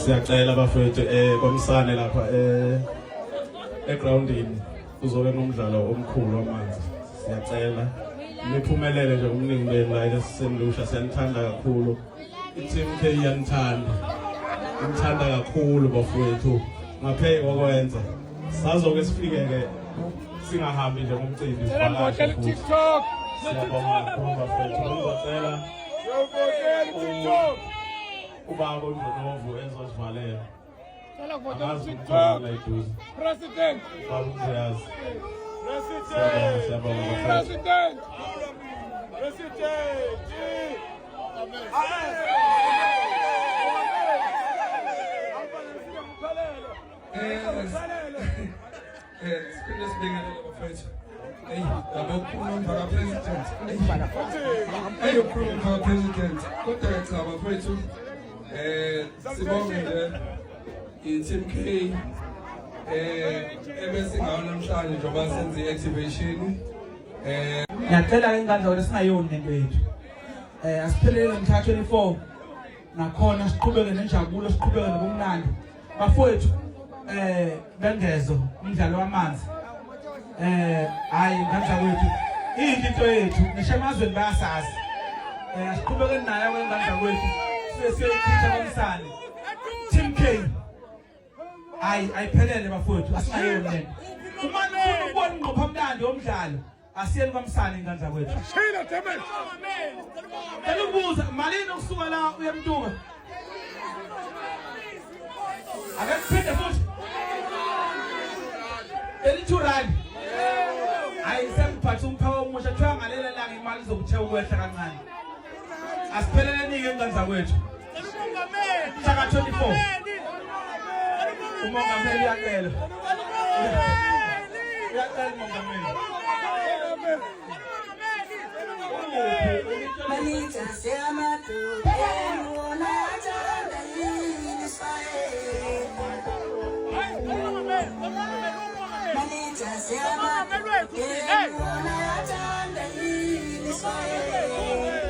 Siyacela bafethu komsane lapha egroundini uzobe nomdlalo omkhulu wamanzi. Siyacela niphumelele nje umningi benu la eSenlusha, siyanithanda kakhulu. I-Team K yanithanda. Ngithanda kakhulu bafethu. Ngaphe kokwenza. Sazoke sifike singahambi nje ngomcimbi sivakashe futhi. Siyabonga kakhulu bafethu. Ngicela ubaba uNdlovu ezosivalela. President. I-Team K ebesingawo namhlanje njengoba senze i-activation ngiyacela ingane ukuthi singayoni lento yethu asiphelele mhla 24 nakhona siqhubeke nenjabulo siqhubeke nobumnandi bafowethu bengezo umdlalo wamanzi hayi ngandla kwethu into yethu neshamazweni bayasazi siqhubeke nayo kwengandla kwethu sesiyichitha komsane Team K ayiphelele bafowethu asingayoni lento uma nifuna ukubona ingqophamlando yomdlalo asiyeni kwamsane ingandla kwethu Shila Demet. Elubuza malini ukusuka la uyemntuka akaphinde futhi elithurani ayisemphatha umphawo omusha kuthiwa ngalela langa imali zokuthe ukwehla kancane asipheleleni-ke ingandla kwethu mhla 24 umongameli uyacela umongameli Manita se ama tu, una chanda yini swae. Manita se ama tu, una chanda yini swae.